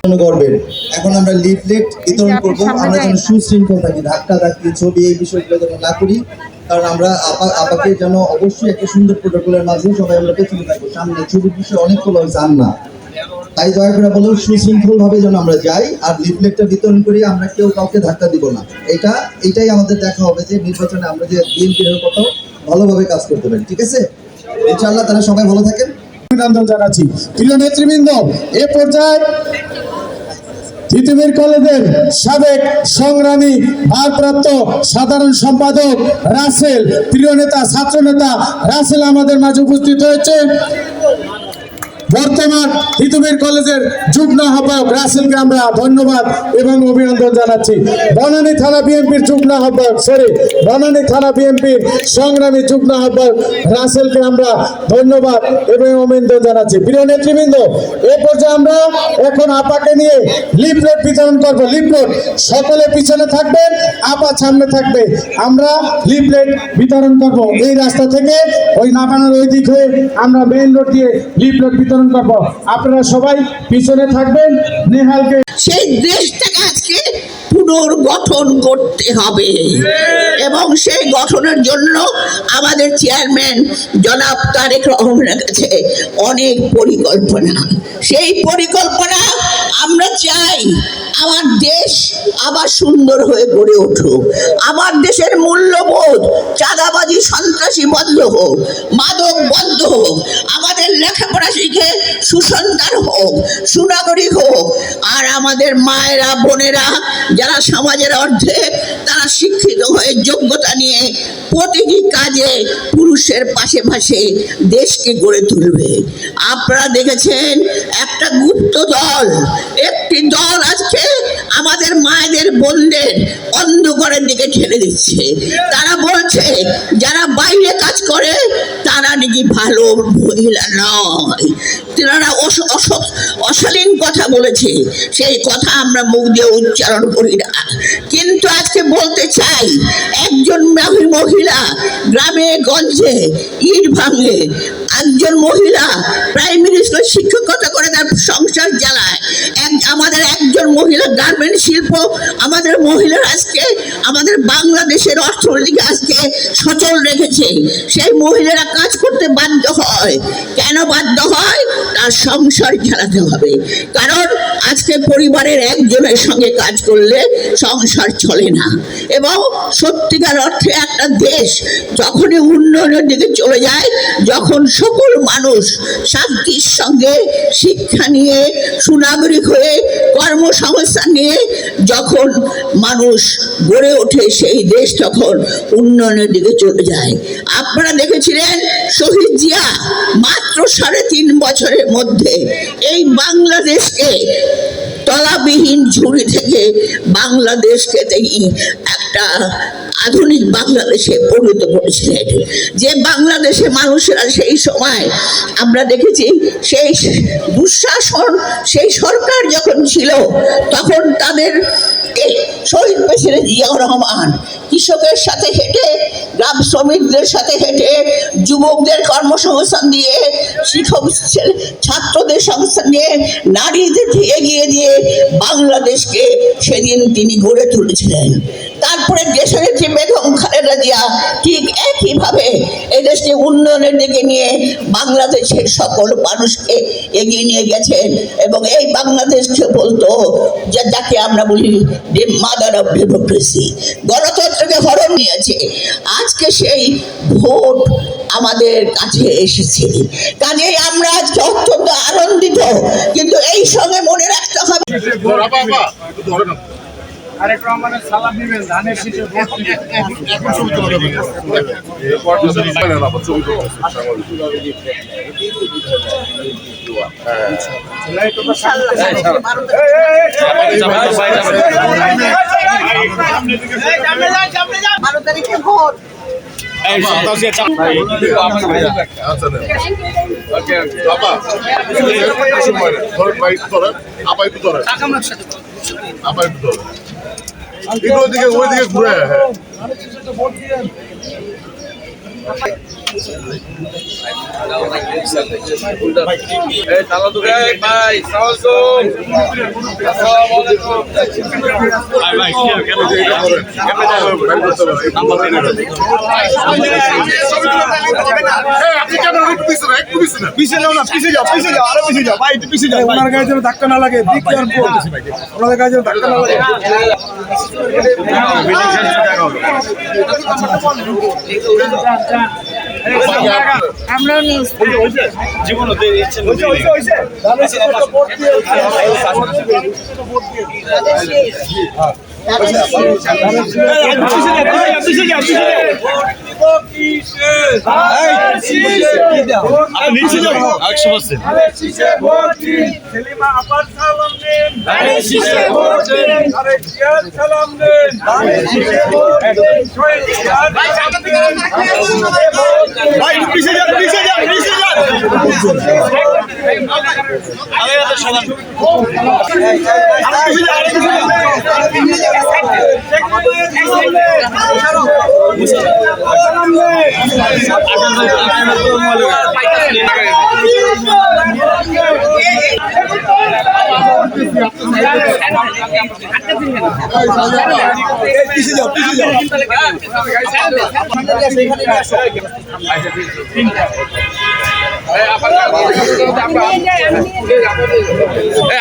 করবেন। এখন আমরা লিফলেট বিতরণ করব, আমরা যেন সুশৃঙ্খল থাকি, ধাক্কা ধাক্কি ছবি এই বিষয়গুলো যেন না করি, কারণ আমরা আপাকে যেন অবশ্যই একটা সুন্দর প্রোটোকলের মাঝে সবাই আমরা পেছনে থাকবো, সামনে ছবির বিষয় অনেকগুলো চান না, তাই দয়া করে বলো সুশৃঙ্খল ভাবে যেন আমরা যাই আর লিফলেটটা বিতরণ করি, আমরা কেউ কাউকে ধাক্কা দিব না। এটাই আমাদের দেখা হবে যে নির্বাচনে আমরা যে বিএনপির কত ভালোভাবে কাজ করতে পারি। ঠিক আছে, ইনশাআল্লাহ। তাহলে সবাই ভালো থাকেন, অভিনন্দন জানাচ্ছি। প্রিয় নেতৃবৃন্দ, এ পর্যায়ে তিতুমীর কলেজের সাবেক সংগ্রামী ভারপ্রাপ্ত সাধারণ সম্পাদক রাসেল, প্রিয় নেতা ছাত্র নেতা রাসেল আমাদের মাঝে উপস্থিত হয়েছে। বর্তমান তিতুমীর কলেজের যুগ্ম আহ্বায়ক রাসেলকে আমরা ধন্যবাদ এবং অভিনন্দন জানাচ্ছি। বনানী থানা বিএনপির যুগ্ম আহ্বায়ক বনানী থানা বিএনপির সংগ্রামী যুগ্ম আহ্বায়ক রাসেলকে আমরা ধন্যবাদ এবং অভিনন্দন জানাচ্ছি। প্রিয় নেতৃবৃন্দ, এ পর্যায়ে আমরা এখন আপাকে নিয়ে লিফলেট বিতরণ করব। লিফলেট সকলে পিছনে থাকবেন, আপা সামনে থাকবে। আমরা লিফলেট বিতরণ করব এই রাস্তা থেকে ওই নাবানোর ওই দিক হয়ে আমরা মেইন রোড দিয়ে লিফলেট বিতরণ করব। আপনারা সবাই পিছনে থাকবেন। নেহালকে সেই দেশটাকে আজকে পুনর্গঠন করতে হবে এবং সেই গঠনের জন্য আমাদের চেয়ারম্যান জনাব তারেক রহমানের কাছে অনেক পরিকল্পনা। সেই পরিকল্পনা আমরা চাই আমার দেশ আবার সুন্দর হয়ে গড়ে উঠুক, আমার দেশের মূল্যবোধ চাঁদাবাজি সন্ত্রাসী বন্ধ হোক, মাদক বন্ধ হোক, আমাদের লেখাপড়া শিখে সুসন্তান হোক, সুনাগরিক হোক, আর আমাদের মায়েরা বোনেরা যারা সমাজের অর্ধেক তারা শিক্ষিত হয়ে যোগ্যতা নিয়ে প্রতিটি কাজে পুরুষের পাশে পাশে দেশকে গড়ে তুলবে। আপনারা দেখেছেন একটা গুপ্ত দল, একটি দল আজকে আমাদের মায়েদের বোনদের অন্ধকারের দিকে ঠেলে দিচ্ছে। তারা বলছে যারা বাইরে কাজ করে তারা নাকি ভালো মহিলা নয়, তারা অশালীন কথা বলেছে। সেই কথা আমরা মুখ দিয়ে উচ্চারণ করি না, কিন্তু আজকে বলতে চাই একজন মহিলা গ্রামে গঞ্জে ইট ভাঙে, একজন মহিলা প্রাইমারি স্কুলে শিক্ষকতা করে তার সংসার চালায়, আমাদের একজন মহিলা গার্মেন্ট শিল্প, আমাদের মহিলার আজকে আমাদের বাংলাদেশের অর্থনীতিকে আজকে সচল রেখেছে। সেই মহিলারা কাজ করতে বাধ্য হয়। কেন বাধ্য হয়? তার সংসার চালাতে হবে, কারণ আজকে পরিবারের একজনের সঙ্গে কাজ করলে সংসার চলে না। এবং সত্যিকার অর্থে একটা দেশ যখনই উন্নয়নের দিকে চলে যায়, যখন সকল মানুষ শান্তির সঙ্গে শিক্ষা নিয়ে সুনাগরিক হয়ে কর্মসংস্থান নিয়ে যখন মানুষ গড়ে ওঠে, সেই দেশ তখন উন্নয়নের দিকে চলে যায়। আপনারা দেখেছিলেন শহীদ জিয়া মাত্র 3.5 বছরের মধ্যে এই বাংলাদেশকে তলাবিহীন ঝুড়ি থেকে বাংলাদেশকে তিনি একটা আধুনিক বাংলাদেশে পরিণত করেছিলেন। যে বাংলাদেশে মানুষেরা সেই সময় আমরা দেখেছি সেই দুঃশাসন, সেই সরকার যখন ছিল তখন তাদের শহীদ প্রেসিডেন্ট জিয়াউর রহমান কৃষকের সাথে হেঁটে, গ্রাম শ্রমিকদের সাথে হেঁটে, যুবকদের কর্মসংস্থান দিয়ে, শিক্ষক ছাত্রদের সংস্থান দিয়ে, নারীদেরকে এগিয়ে দিয়ে বাংলাদেশকে সেদিন তিনি গড়ে তুলেছিলেন। তারপরে দেশনেত্রী বেগম খালেদা জিয়া ঠিক একইভাবে এদেশকে উন্নয়নের দিকে নিয়ে বাংলাদেশের সকল মানুষকে এগিয়ে নিয়ে গেছেন এবং এই বাংলাদেশকে বলতো যাকে আমরা বলি যে মাদার অফ ডেমোক্রেসি, গণতন্ত্রকে হরণ নিয়েছে। আজকে সেই ভোট আমাদের কাছে এসেছে, কাজেই আমরা আজকে অত্যন্ত আনন্দিত। কিন্তু এই সঙ্গে মনে রাখতে হবে তারেক রহমানের সালাম দিবেন ধানের শীষে ভোট দিবেন। ওইদিকে ঘুরে ওনার গায়ে যেন ধাক্কা না লাগে, ওনাদের গায়ে যেন ধাক্কা না লাগে। আমরাও নিউজ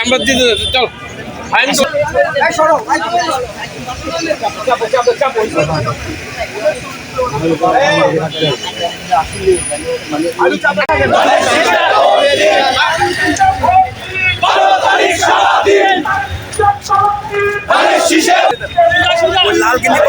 আমরা দিতে চল লাল কিন্তু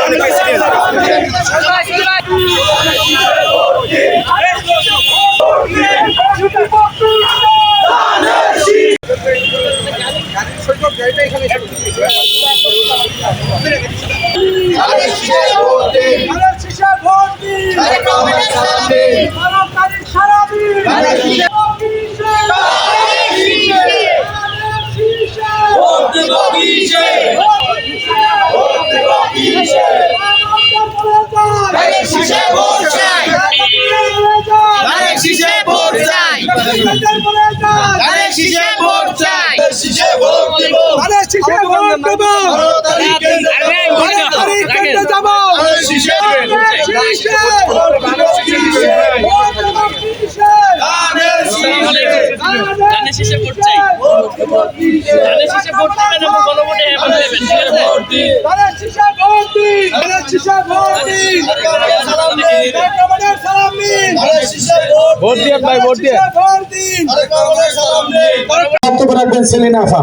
বক্তব্য রাখবেন সেলিনা আফা।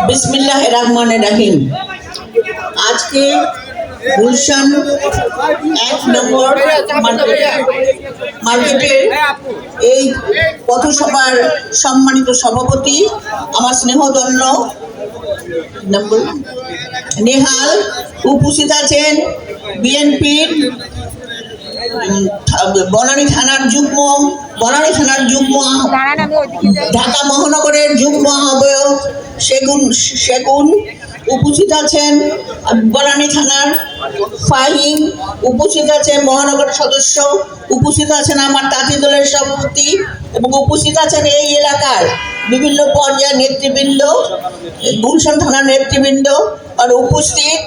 বিসমিল্লাহির রহমানির রহিম। আজকে গুলশান 1 নম্বর মার্কেটের এই পথসভার সম্মানিত সভাপতি আমার স্নেহধন্য নেহাল, উপস্থিত আছেন বিএনপির বনানী থানার যুগ্ম ঢাকা মহানগরের যুগ্ম আহ্বায়ক সেগুন, উপস্থিত আছেন বনানী থানার ফাহিম, উপস্থিত আছেন মহানগর সদস্য, উপস্থিত আছেন আমার তাঁতি দলের সভাপতি এবং উপস্থিত আছেন এই এলাকার বিভিন্ন পর্যায়ের নেতৃবৃন্দ, গুলশান থানার নেতৃবৃন্দ। আর উপস্থিত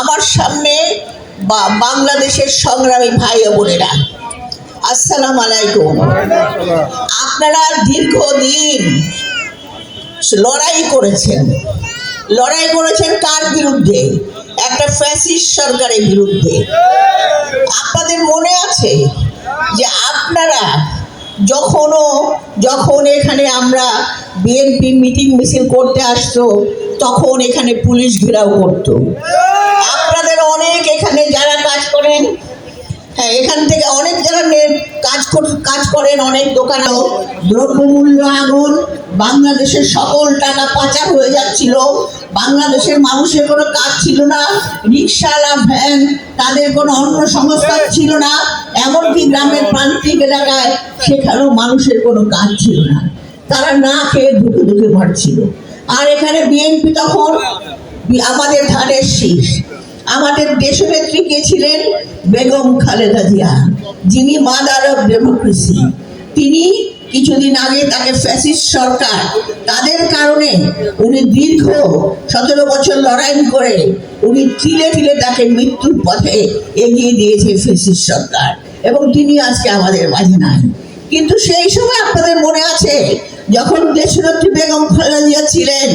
আমার সামনে বাংলাদেশের সংগ্রামী ভাই ও বোনেরা, আসসালামু আলাইকুম। আপনারা দীর্ঘদিন লড়াই করেছেন কার বিরুদ্ধে? একটা ফ্যাসিস্ট সরকারের বিরুদ্ধে। আপনাদের মনে আছে যে আপনারা যখন এখানে আমরা বিএনপি মিটিং মিছিল করতে আসতো তখন এখানে পুলিশ ঘেরাও করত। আপনাদের অনেক এখানে যারা কাজ করেন, হ্যাঁ, এখান থেকে অনেক যারা কাজ করেন, অনেক দোকানেও দ্রব্যমূল্য আগুন, বাংলাদেশের সকল টাকা পাচার হয়ে যাচ্ছিল, বাংলাদেশের মানুষের কোনো কাজ ছিল না, রিক্সাওয়ালা ভ্যান তাদের কোনো অন্য সংস্থান ছিল না, এমনকি গ্রামের প্রান্তিক এলাকায় সেখানেও মানুষের কোনো কাজ ছিল না, তারা না খেয়ে ধুকে ধুকে মারছিল। আর এখানে বিএনপি তখন আমাদের ধানের শীষ। আমাদের দেশনেত্রী কে ছিলেন? বেগম খালেদা জিয়া, যিনি মাদার অফ ডেমোক্রেসি। তিনি কিছুদিন আগে তাকে ফ্যাসিস্ট সরকার, তাদের কারণে উনি দীর্ঘ 17 বছর লড়াই করে উনি তিলে তিলে তাকে মৃত্যুর পথে এগিয়ে দিয়েছে ফ্যাসিস্ট সরকার, এবং তিনি আজকে আমাদের মাঝে নাই। কিন্তু সেই সময় আপনাদের মনে আছে, যখন দেশনেত্রী বেগম খালেদা জিয়া ছিলেন,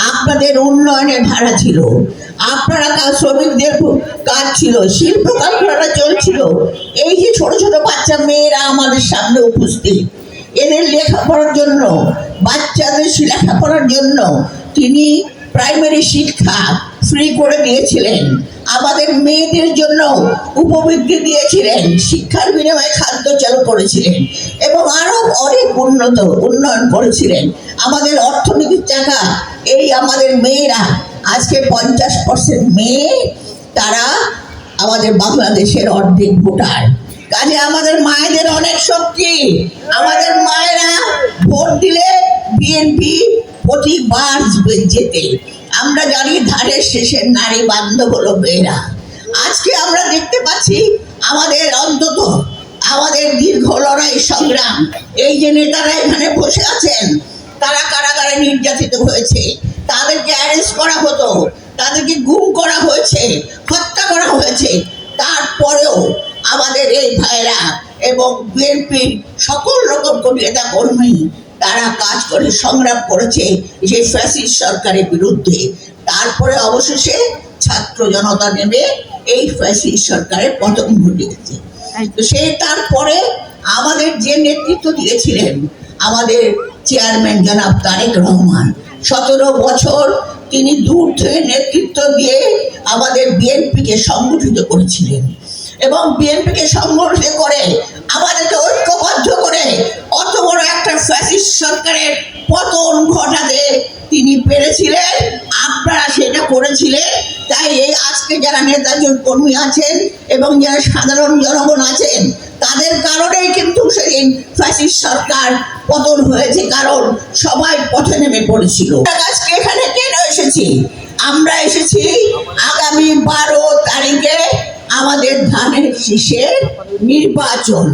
আপনাদের উন্নয়নের ধারা ছিল, আপনারা শ্রমিকদের কাজ ছিল, শিল্প কারখানা চলছিল। এই যে ছোট ছোট বাচ্চা মেয়েরা আমাদের সামনে উপস্থিত, এদের লেখাপড়ার জন্য, বাচ্চাদের লেখাপড়ার জন্য তিনি প্রাইমারি শিক্ষা ফ্রি করে দিয়েছিলেন। আমাদের মেয়েদের জন্য উপবৃত্তি দিয়েছিলেন, শিক্ষার বিনিময়ে খাদ্য চালু করেছিলেন, এবং আরো অনেক উন্নয়ন করেছিলেন। আমাদের অর্থনীতির চাকা এই আমাদের মেয়েরা, আজকে 50% মেয়ে, তারা আমাদের বাংলাদেশের অর্ধেক ভোটার। কাজে আমাদের মায়েদের অনেক শক্তি। আমাদের মায়েরা ভোট দিলে বিএনপি প্রতিবার যেতে। আমরা জানি ধানের শেষের নারী বান্ধব হলো মেয়েরা। আজকে আমরা দেখতে পাচ্ছি আমাদের অন্তত আমাদের দীর্ঘ লড়াই সংগ্রাম, এই যে নেতারা এখানে বসে আছেন, তারা কারাগারে নির্যাতিত হয়েছে, তাদেরকে অ্যারেস্ট করা হতো, তাদেরকে গুম করা হয়েছে, হত্যা করা হয়েছে। তারপরেও আমাদের এই ভাইরা এবং বিএনপির সকল রকম নেতা কর্মী তারা কাজ করে সংগ্রাম করেছে যে ফ্যাসিস্ট সরকারের বিরুদ্ধে। তারপরে অবশেষে ছাত্র জনতা নেমে এই ফ্যাসিস্ট সরকারের পতন ঘটিয়েছে। তো সেই তারপরে আমাদের যে নেতৃত্ব দিয়েছিলেন আমাদের চেয়ারম্যান জনাব তারেক রহমান, 17 বছর তিনি দূর থেকে নেতৃত্ব দিয়ে আমাদের বিএনপিকে সংগঠিত করেছিলেন, এবং বিএনপিকে সংগঠিত করে আমাদেরকে ঐক্যবদ্ধ করে অত বড় একটা ফ্যাসিস্ট সরকারের পতন ঘটাতে তিনি পেরেছিলেন। আপনারা সেটা করেছিলেন। তাই এই আজকে যারা নেতা কর্মী আছেন এবং যারা সাধারণ জনগণ আছেন, তাদের কারণেই কিন্তু সেদিন ফ্যাসিস্ট সরকার পতন হয়েছে, কারণ সবাই পথে নেমে পড়েছিল। আজকে এখানে কেন এসেছি? আমরা এসেছি আগামী 12 তারিখে আমাদের ধানের শীষের নির্বাচন।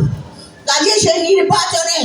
কাজে সেই নির্বাচনে